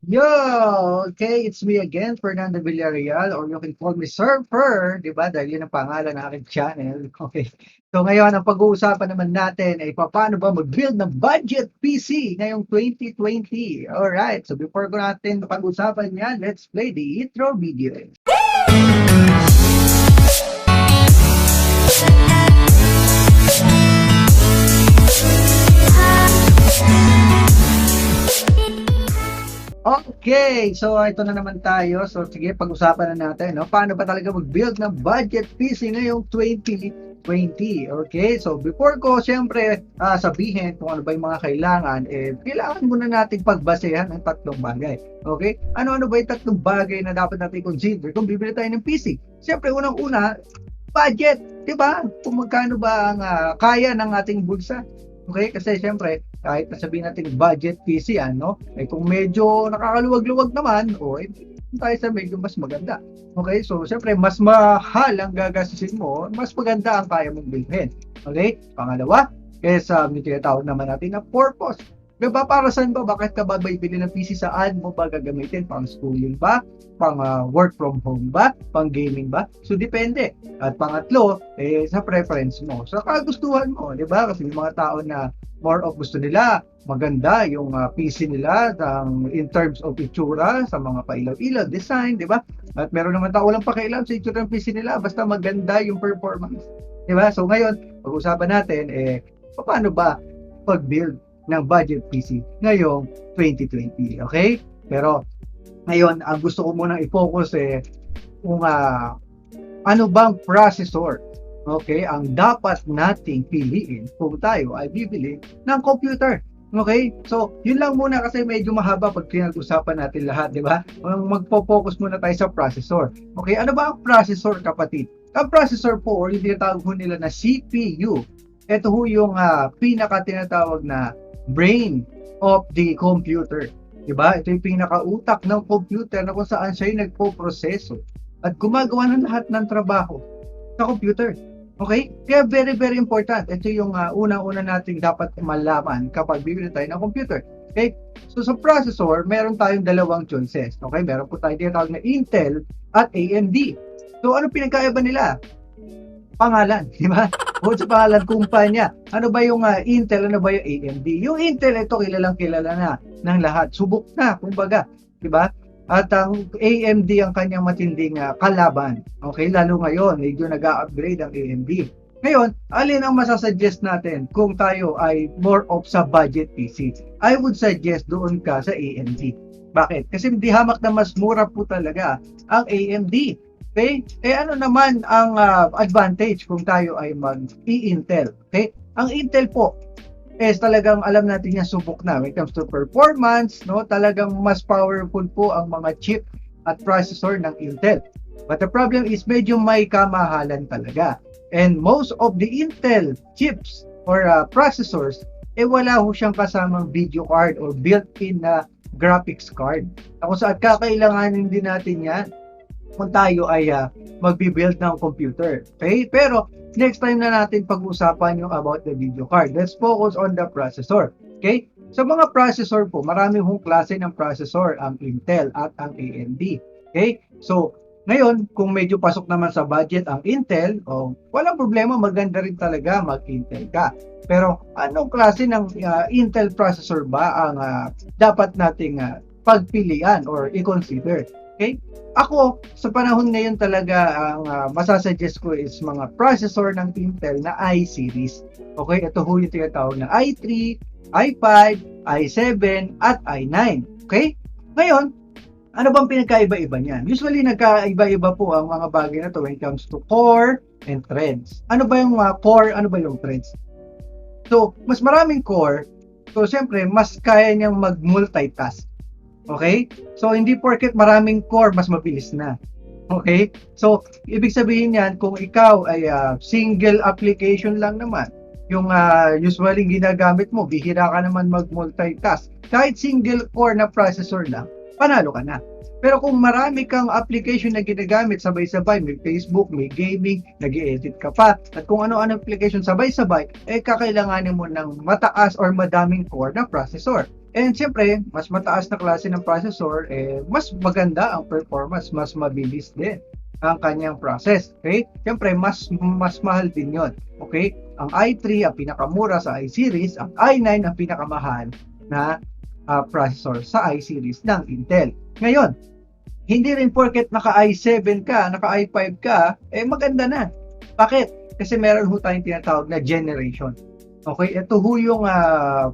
Yo! Okay, it's me again, Fernando Villarreal, or you can call me Surfer, di ba? Dahil yun ang pangalan ng aking channel. Okay. So ngayon, ang pag-uusapan naman natin ay paano ba mag-build ng budget PC ngayong 2020. Alright, so before ko natin pag-usapan yan, let's play the intro video. Okay, so ito na naman tayo. So sige, pag-usapan na natin, no? Paano ba talaga mag-build ng budget PC ngayong 2020? Okay, so before ko siyempre sabihin kung ano ba yung mga kailangan, kailangan muna nating pagbasehan ng tatlong bagay. Okay? Ano-ano ba yung tatlong bagay na dapat natin consider kung bibili tayo ng PC? Siyempre, unang-una, budget. Diba? Kung magkano ba ang kaya ng ating bulsa. Okay? Kasi siyempre, kahit sabihin natin budget PC ano, kung medyo nakakaluwag-luwag naman, tayo sa medyo mas maganda. Okay? So, siyempre, mas mahal ang gagastusin mo, mas maganda ang kaya mong bilhin. Okay? Pangalawa, kesa may tinatawag naman natin na purpose. Diba, para saan ba? Bakit ka ba bibili ng PC? Saan mo ba gagamitin? Pang schooling ba? Pang work from home ba? Pang gaming ba? So, depende. At pangatlo, sa preference mo. Sa kagustuhan mo, di ba? Kasi may mga tao na more of gusto nila, maganda yung PC nila in terms of itsura, sa mga pailaw-ilaw, design, di ba? At meron naman tao walang pakialam sa itsura ng PC nila, basta maganda yung performance. Di ba? So ngayon, pag-usapan natin, paano ba pag-build ng budget PC ngayong 2020, okay? Pero ngayon, ang gusto ko munang i-focus kung ano bang processor, okay, ang dapat nating piliin kung tayo ay bibili ng computer. Okay? So, yun lang muna kasi medyo mahaba pag pinag-usapan natin lahat, di ba? Magpo-focus muna tayo sa processor. Okay, ano ba ang processor, kapatid? Ang processor po, or yung tinatawag ho nila na CPU, ito ho yung pinaka tinatawag na brain of the computer. Diba? Ito yung pinakautak ng computer na kung saan siya yung nagpo-proseso at gumagawa ng lahat ng trabaho sa computer. Okay? Kaya very, very important. Ito yung unang-una nating dapat malaman kapag bibili tayo ng computer. Okay? So sa processor, meron tayong dalawang choices. Okay? Meron po tayong tinatawag na Intel at AMD. So ano pinagkaiba nila? Pangalan, di ba? O sa pangalan kumpanya. Ano ba yung Intel, ano ba yung AMD? Yung Intel, ito kilalang kilala na ng lahat. Subok na, kumbaga, di ba? At ang AMD ang kanyang matinding kalaban. Okay, lalo ngayon, medyo nag-upgrade ang AMD. Ngayon, alin ang masasuggest natin kung tayo ay more of sa budget PC? I would suggest doon ka sa AMD. Bakit? Kasi hindi hamak na mas mura po talaga ang AMD. Okay? Ano naman ang advantage kung tayo ay mag-i-Intel? Okay? Ang Intel po is talagang alam natin niya subok na when it comes to performance, no? Talagang mas powerful po ang mga chip at processor ng Intel. But the problem is medyo may kamahalan talaga. And most of the Intel chips or processors, wala ho siyang kasamang video card or built-in na graphics card. Kung saan kakailanganin din natin yan kung tayo ay magbi-build ng computer. Okay? Pero next time na natin pag-usapan yung about the video card. Let's focus on the processor. Okay? Sa mga processor po, marami hong klase ng processor, ang Intel at ang AMD. Okay? So, ngayon, kung medyo pasok naman sa budget ang Intel, walang problema, maganda rin talaga mag-Intel ka. Pero anong klase ng Intel processor ba ang dapat nating pagpilian or i-consider? Okay? Ako, sa panahon ngayon talaga, ang masasuggest ko is mga processor ng Intel na i-series. Okay? Ito ho yung tinatawag na i3, i5, i7, at i9. Okay? Ngayon, ano bang pinagkaiba-iba niyan? Usually, nagkaiba-iba po ang mga bagay na to when it comes to core and threads. Ano ba yung core? Ano ba yung threads? So, mas maraming core. So, siyempre, mas kaya niyang mag-multitask. Okay? So, hindi porket maraming core, mas mabilis na. Okay? So, ibig sabihin yan, kung ikaw ay single application lang naman, yung usually ginagamit mo, bihira ka naman mag-multitask, kahit single core na processor lang, panalo ka na. Pero kung marami kang application na ginagamit sabay-sabay, may Facebook, may gaming, nag-i-edit ka pa, at kung ano-ano application sabay-sabay, kakailanganin mo ng mataas or madaming core na processor. And siyempre, mas mataas na klase ng processor, mas maganda ang performance, mas mabilis din ang kanyang process. Okay? Siyempre, mas mahal din yon. Okay? Ang i3 ang pinakamura sa i-series, ang i9 ang pinakamahal na processor sa i-series ng Intel. Ngayon, hindi rin porket naka i7 ka, naka i5 ka, maganda na. Bakit? Kasi meron ho tayong tinatawag na generation. Okay, ito ho yung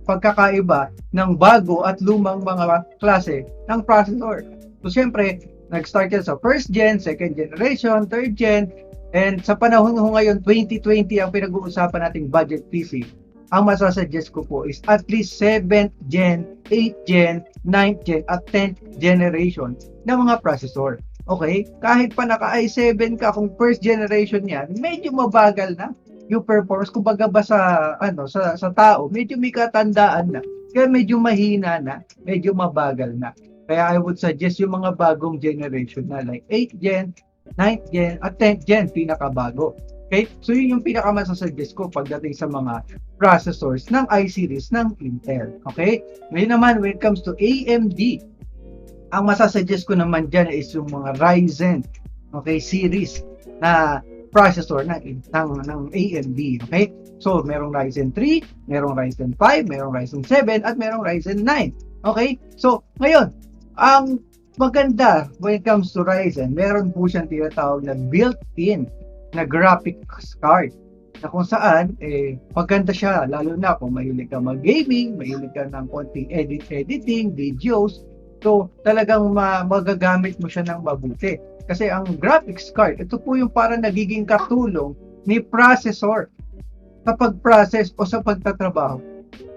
pagkakaiba ng bago at lumang mga klase ng processor. So, siyempre, nag-start yan sa first gen, second generation, third gen, and sa panahon ho ngayon, 2020 ang pinag-uusapan nating budget PC. Ang masasuggest ko po is at least 7th gen, 8th gen, 9th gen, at 10th generation ng mga processor. Okay? Kahit pa naka i7 ka, kung first generation yan, medyo mabagal na yung performance. Kumbaga ba sa tao, medyo may katandaan na. Kaya medyo mahina na, medyo mabagal na. Kaya I would suggest yung mga bagong generation na like 8th gen, 9th gen, at 10th gen, pinakabago. Okay? So yun yung pinakamasasuggest ko pagdating sa mga processors ng i-series ng Intel. Okay? Ngayon naman, when it comes to AMD, ang masasuggest ko naman dyan is yung mga Ryzen, okay, series na processor ng AMD. Okay? So, merong Ryzen 3, merong Ryzen 5, merong Ryzen 7, at merong Ryzen 9. Okay? So, ngayon, ang maganda when it comes to Ryzen, meron po siyang tinatawag na built-in na graphics card na kung saan, maganda siya, lalo na kung mahilig ka mag-gaming, mahilig ka ng konting editing, videos, so talagang magagamit mo siya ng mabuti. Kasi ang graphics card, ito po yung parang nagiging katulong ni processor sa pag-process o sa pagtatrabaho.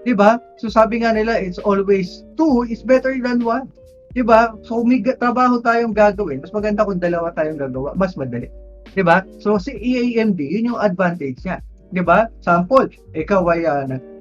Diba? So sabi nga nila, it's always 2 is better than 1. Diba? So may trabaho tayong gagawin, mas maganda kung dalawa tayong gagawa, mas madali. Diba? So si AMD, yun yung advantage niya. Diba? Sample, ikaw ay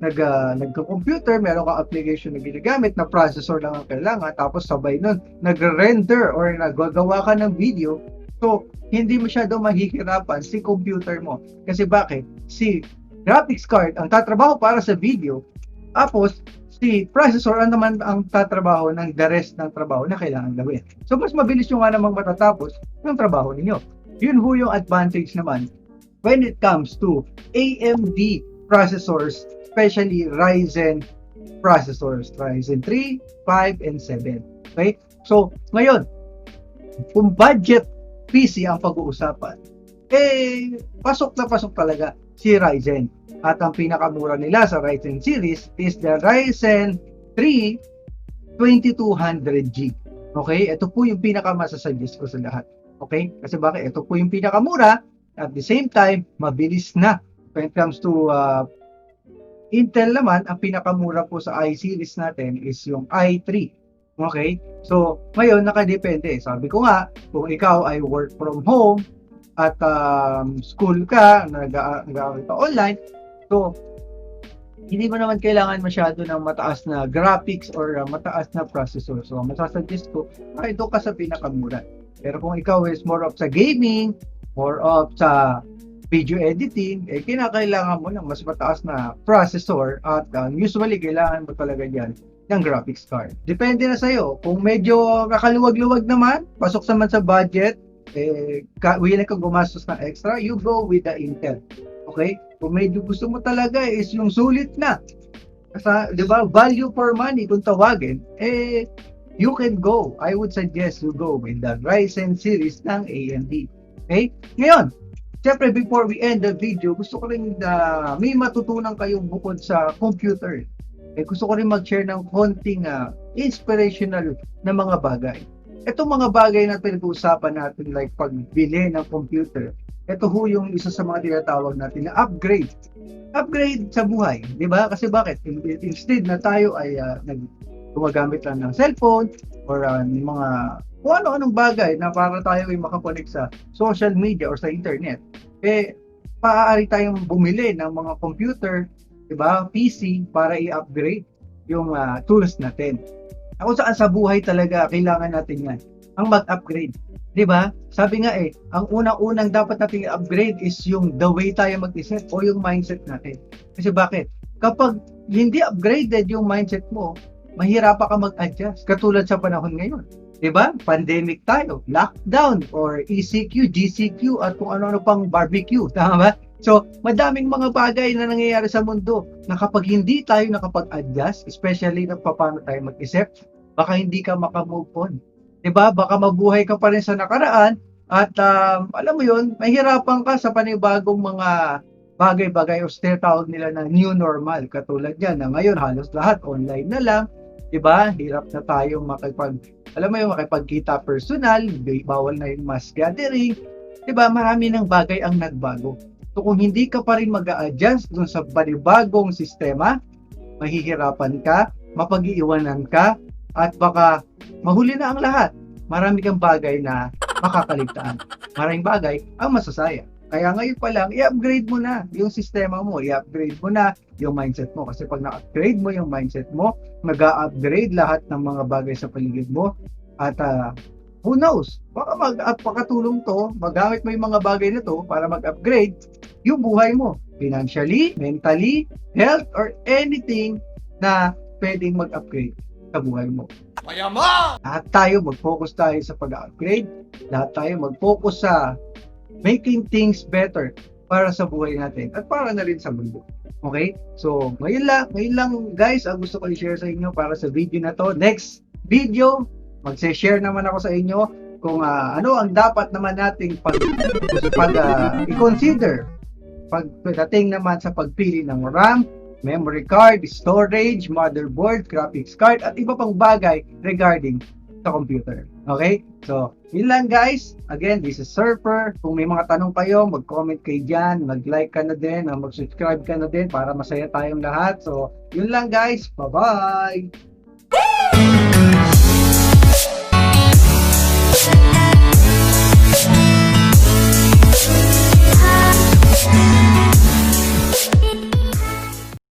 nagko-computer, meron kang application na ginagamit na processor lang ang kailangan, tapos sabay nun, nag-render or nagagawa ka ng video, so hindi masyado mahihirapan si computer mo. Kasi bakit? Si graphics card ang tatrabaho para sa video, tapos si processor ang naman ang tatrabaho ng the rest ng trabaho na kailangan gawin. So mas mabilis yung nga namang matatapos yung trabaho ninyo. Yun ho yung advantage naman when it comes to AMD processors, especially Ryzen processors, Ryzen 3, 5, and 7. Okay? So, ngayon, kung budget PC ang pag-uusapan, pasok na pasok talaga si Ryzen. At ang pinakamura nila sa Ryzen series is the Ryzen 3 2200G. Okay? Ito po yung pinakamasasuggest ko sa lahat. Okay? Kasi bakit? Ito po yung pinakamura. At the same time, mabilis na. When it comes to Intel naman, ang pinakamura po sa i-series natin is yung i3. Okay? So, ngayon, nakadepende. Sabi ko nga, kung ikaw ay work from home at school ka, nag-aaral ka online, so, hindi mo naman kailangan masyado ng mataas na graphics or mataas na processor. So, masasuggest ko, ito ka sa pinakamura. Pero kung ikaw is more of sa gaming, more of sa video editing, kinakailangan mo ng mas mataas na processor at usually kailangan mo talaga yan ng graphics card. Depende na sa'yo. Kung medyo kakaluwag-luwag naman, pasok naman sa budget, willing kang gumastos ng extra, you go with the Intel. Okay? Kung medyo gusto mo talaga is yung sulit na. Kasi, di ba, value for money kung tawagin, you can go. I would suggest you go with the Ryzen series ng AMD. Okay? Ngayon, siyempre before we end the video, gusto ko rin may matutunan kayong bukod sa computer. Gusto ko rin mag-share ng konting inspirational na mga bagay. Itong mga bagay na pinag-uusapan natin like pagbili ng computer, ito ho yung isa sa mga tinatawag natin na upgrade. Upgrade sa buhay, di ba? Kasi bakit? Instead na tayo ay gumagamit lang ng cellphone or mga kung ano-anong bagay na para tayo ay makakonect sa social media or sa internet, maaari tayong bumili ng mga computer, diba, PC, para i-upgrade yung tools natin. Kung saan sa buhay talaga, kailangan natin yan, ang mag-upgrade. Diba? Sabi nga ang unang-unang dapat natin i-upgrade is yung the way tayo mag-isip o yung mindset natin. Kasi bakit? Kapag hindi upgraded yung mindset mo, mahirapan ka mag-adjust. Katulad sa panahon ngayon. Diba? Pandemic tayo, lockdown, or ECQ, GCQ, at kung ano-ano pang barbecue. Tama ba? So, madaming mga bagay na nangyayari sa mundo na kapag hindi tayo nakapag-adjust, especially na paano tayo mag-isip, baka hindi ka makamove on. Diba? Baka mabuhay ka pa rin sa nakaraan at alam mo yun, mahirapan ka sa panibagong mga bagay-bagay o tinatawag nila na new normal. Katulad yan na ngayon halos lahat online na lang. Diba? Hirap na tayong makipagkita personal, bawal na yung mass gathering. Diba? Marami ng bagay ang nagbago. So kung hindi ka pa rin mag-a-adjust dun sa panibagong sistema, mahihirapan ka, mapag-iiwanan ka, at baka mahuli na ang lahat. Marami kang bagay na makakaligtaan. Maraming bagay ang masasaya. Kaya ngayon pa lang, i-upgrade mo na yung sistema mo, i-upgrade mo na yung mindset mo. Kasi pag na-upgrade mo yung mindset mo, mag-upgrade lahat ng mga bagay sa paligid mo. At who knows, baka magpakatulong to, magamit mo yung mga bagay na to para mag-upgrade yung buhay mo. Financially, mentally, health, or anything na pwedeng mag-upgrade sa buhay mo. Mayaman! Lahat tayo mag-focus tayo sa pag-upgrade. Lahat tayo mag-focus sa making things better para sa buhay natin at para na rin sa mundo. Okay? So, ngayon lang guys, ang gusto ko i-share sa inyo para sa video na to. Next video, magse-share naman ako sa inyo kung ano ang dapat naman nating i-consider pagdating naman sa pagpili ng RAM, memory card, storage, motherboard, graphics card, at iba pang bagay regarding sa computer. Okay? So, yun lang guys. Again, this is Surfer. Kung may mga tanong kayo, mag-comment kayo dyan, mag-like ka na din, mag-subscribe ka na din para masaya tayong lahat. So, yun lang guys. Bye-bye!